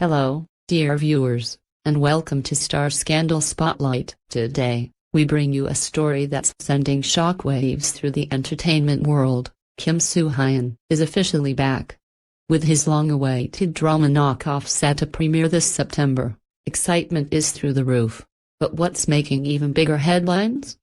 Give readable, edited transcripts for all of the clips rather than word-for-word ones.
Hello, dear viewers, and welcome to Star Scandal Spotlight. Today, we bring you a story that's sending shockwaves through the entertainment world. Kim Soo-hyun is officially back. With his long-awaited drama Knockoff set to premiere this September, excitement is through the roof. But what's making even bigger headlines?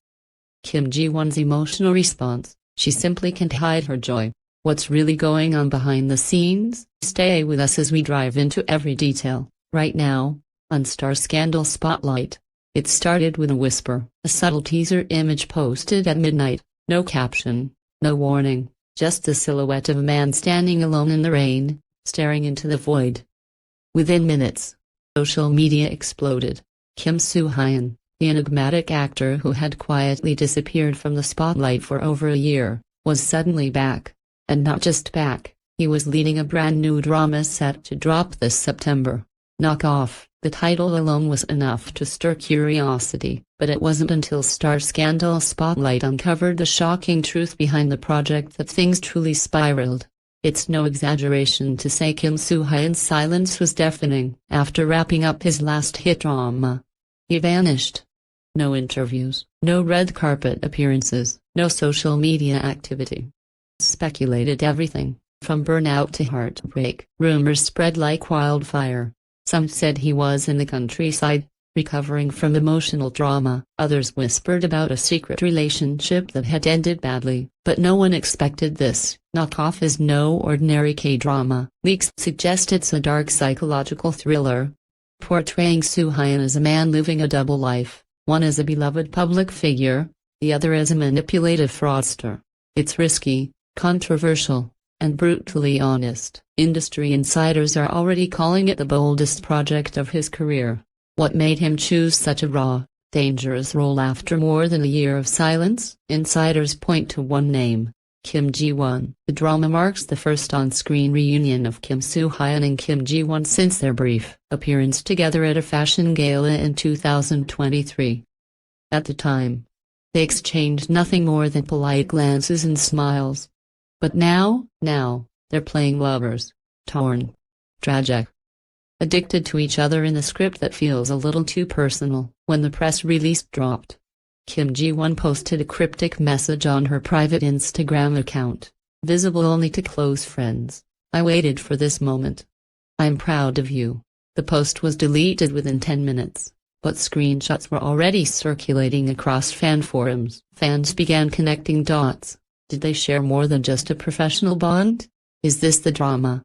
Kim Ji-won's emotional response. She simply can't hide her joy. What's really going on behind the scenes? Stay with us as we dive into every detail, right now, on Star Scandal Spotlight. It started with a whisper, a subtle teaser image posted at midnight, no caption, no warning, just the silhouette of a man standing alone in the rain, staring into the void. Within minutes, social media exploded. Kim Soo-hyun, the enigmatic actor who had quietly disappeared from the spotlight for over a year, was suddenly back. And not just back, he was leading a brand new drama set to drop this September. Knockoff, the title alone was enough to stir curiosity, but it wasn't until Star Scandal Spotlight uncovered the shocking truth behind the project that things truly spiraled. It's no exaggeration to say Kim Soo-hyun's silence was deafening. After wrapping up his last hit drama, he vanished. No interviews, no red carpet appearances, no social media activity. Speculated everything, from burnout to heartbreak. Rumors spread like wildfire. Some said he was in the countryside, recovering from emotional trauma. Others whispered about a secret relationship that had ended badly. But no one expected this. Knockoff is no ordinary K-drama. Leaks suggest it's a dark psychological thriller, portraying Soo-hyun as a man living a double life, one as a beloved public figure, the other as a manipulative fraudster. It's risky, controversial, and brutally honest. Industry insiders are already calling it the boldest project of his career. What made him choose such a raw, dangerous role after more than a year of silence? Insiders point to one name: Kim Ji-won. The drama marks the first on-screen reunion of Kim Soo-hyun and Kim Ji-won since their brief appearance together at a fashion gala in 2023. At the time, they exchanged nothing more than polite glances and smiles. But now, they're playing lovers, torn, tragic, addicted to each other in a script that feels a little too personal. When the press release dropped, Kim Ji-won posted a cryptic message on her private Instagram account, visible only to close friends. "I waited for this moment. I'm proud of you." The post was deleted within 10 minutes, but screenshots were already circulating across fan forums. Fans began connecting dots. Did they share more than just a professional bond? Is this the drama,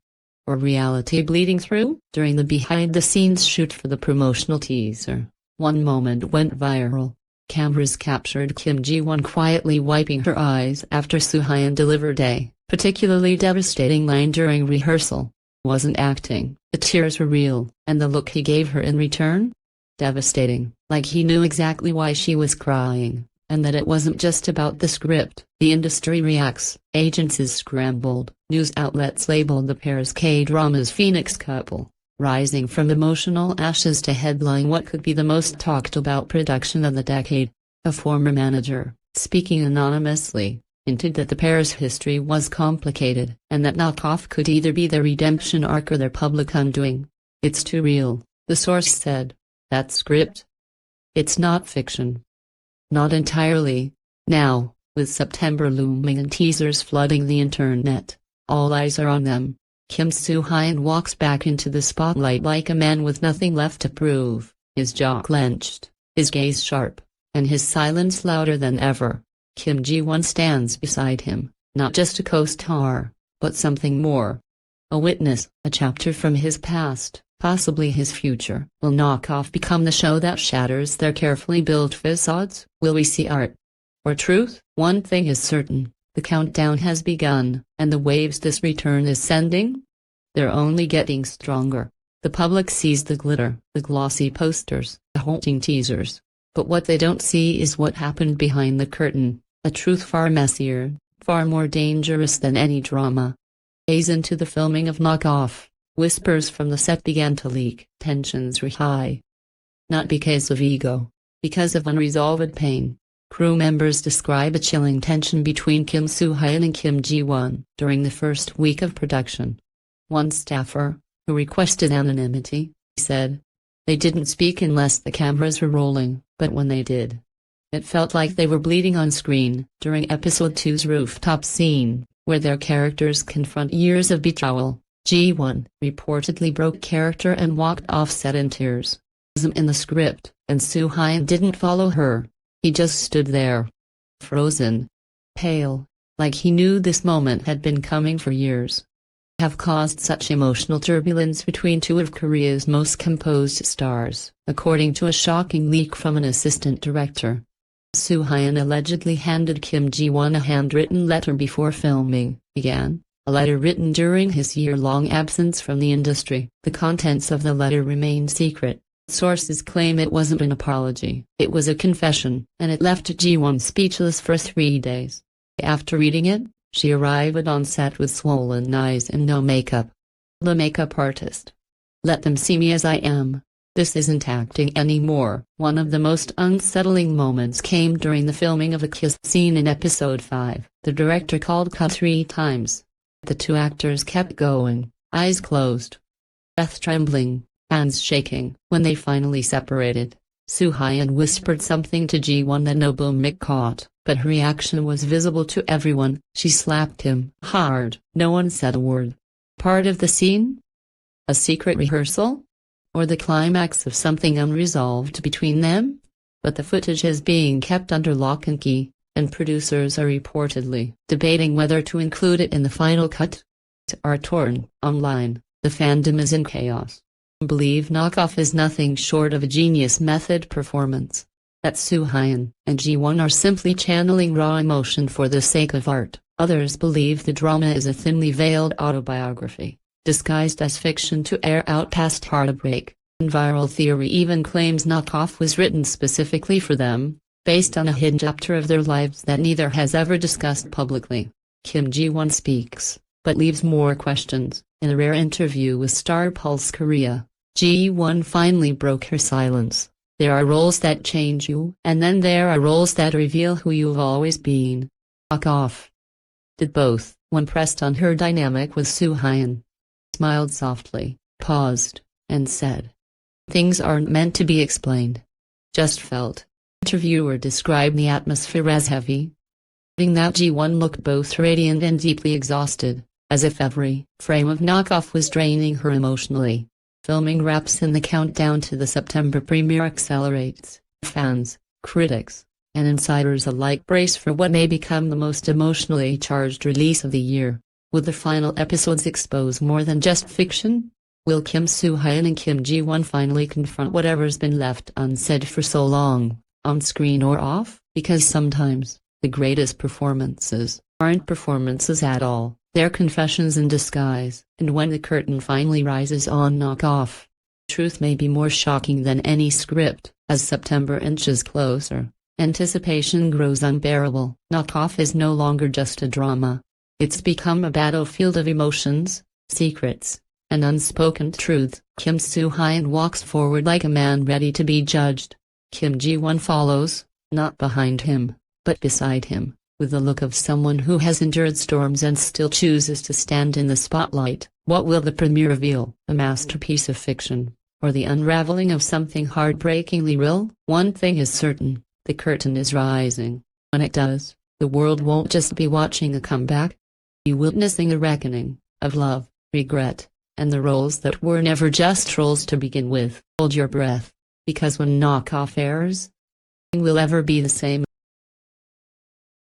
or reality bleeding through? During the behind-the-scenes shoot for the promotional teaser, one moment went viral. Cameras captured Kim Ji-won quietly wiping her eyes after Soo-hyun delivered a particularly devastating line during rehearsal. Wasn't acting, the tears were real, and the look he gave her in return? Devastating, like he knew exactly why she was crying, and that it wasn't just about the script. The industry reacts. Agencies scrambled. News outlets labeled the pair's K-drama's Phoenix couple, rising from emotional ashes to headline what could be the most talked about production of the decade. A former manager, speaking anonymously, hinted that the pair's history was complicated, and that Knockoff could either be their redemption arc or their public undoing. "It's too real," the source said. "That script? It's not fiction." Not entirely. Now, with September looming and teasers flooding the internet, all eyes are on them. Kim Soo-hyun walks back into the spotlight like a man with nothing left to prove, his jaw clenched, his gaze sharp, and his silence louder than ever. Kim Ji-won stands beside him, not just a co-star, but something more. A witness, a chapter from his past, possibly his future. Will Knockoff become the show that shatters their carefully built facades? Will we see art or truth? One thing is certain: the countdown has begun, and the waves this return is sending? They're only getting stronger. The public sees the glitter, the glossy posters, the haunting teasers. But what they don't see is what happened behind the curtain, a truth far messier, far more dangerous than any drama. Days into the filming of Knockoff, whispers from the set began to leak. Tensions were high. Not because of ego, because of unresolved pain. Crew members describe a chilling tension between Kim Soo-hyun and Kim Ji-won during the first week of production. One staffer, who requested anonymity, said. They didn't speak unless the cameras were rolling, but when they did, it felt like they were bleeding on screen. During episode 2's rooftop scene, where their characters confront years of betrayal, Ji-won reportedly broke character and walked off set in tears. In the script, and Soo-hyun didn't follow her. He just stood there, frozen, pale, like he knew this moment had been coming for years. Have caused such emotional turbulence between two of Korea's most composed stars, according to a shocking leak from an assistant director. Soo-hyun allegedly handed Kim Ji-won a handwritten letter before filming began, a letter written during his year-long absence from the industry. The contents of the letter remain secret. Sources claim it wasn't an apology, it was a confession, and it left Ji-won speechless for 3 days. After reading it, she arrived on set with swollen eyes and no makeup. The makeup artist. Let them see me as I am. This isn't acting anymore. One of the most unsettling moments came during the filming of a kiss scene in episode 5. The director called cut 3 times. The two actors kept going, eyes closed, breath trembling, hands shaking. When they finally separated, Soo-hyun whispered something to Ji-won that no mic caught, but her reaction was visible to everyone. She slapped him hard. No one said a word. Part of the scene? A secret rehearsal? Or the climax of something unresolved between them? But the footage is being kept under lock and key, and producers are reportedly debating whether to include it in the final cut. Are torn online. The fandom is in chaos. Believe Knockoff is nothing short of a genius method performance. That Soo-hyun and Ji-won are simply channeling raw emotion for the sake of art. Others believe the drama is a thinly veiled autobiography, disguised as fiction to air out past heartbreak. And Viral Theory even claims Knockoff was written specifically for them, based on a hidden chapter of their lives that neither has ever discussed publicly. Kim Ji-won speaks, but leaves more questions. In a rare interview with Star Pulse Korea, Ji-won finally broke her silence. There are roles that change you, and then there are roles that reveal who you've always been. Fuck off. Did both, when pressed on her dynamic with Soo-hyun. Smiled softly, paused, and said, "Things aren't meant to be explained. Just felt." Interviewer described the atmosphere as heavy. That Ji-won looked both radiant and deeply exhausted, as if every frame of Knockoff was draining her emotionally. Filming wraps and the countdown to the September premiere accelerates. Fans, critics, and insiders alike brace for what may become the most emotionally charged release of the year. Will the final episodes expose more than just fiction? Will Kim Soo-hyun and Kim Ji-won finally confront whatever's been left unsaid for so long, on screen or off? Because sometimes, the greatest performances aren't performances at all. They're confessions in disguise. And when the curtain finally rises on Knockoff, truth may be more shocking than any script. As September inches closer, anticipation grows unbearable. Knockoff is no longer just a drama. It's become a battlefield of emotions, secrets, and unspoken truths. Kim Soo-hyun walks forward like a man ready to be judged. Kim Ji-won follows, not behind him, but beside him, with the look of someone who has endured storms and still chooses to stand in the spotlight. What will the premiere reveal? A masterpiece of fiction, or the unraveling of something heartbreakingly real? One thing is certain, the curtain is rising. When it does, the world won't just be watching a comeback. You're witnessing a reckoning, of love, regret, and the roles that were never just roles to begin with. Hold your breath, because when Knockoff airs, nothing will ever be the same.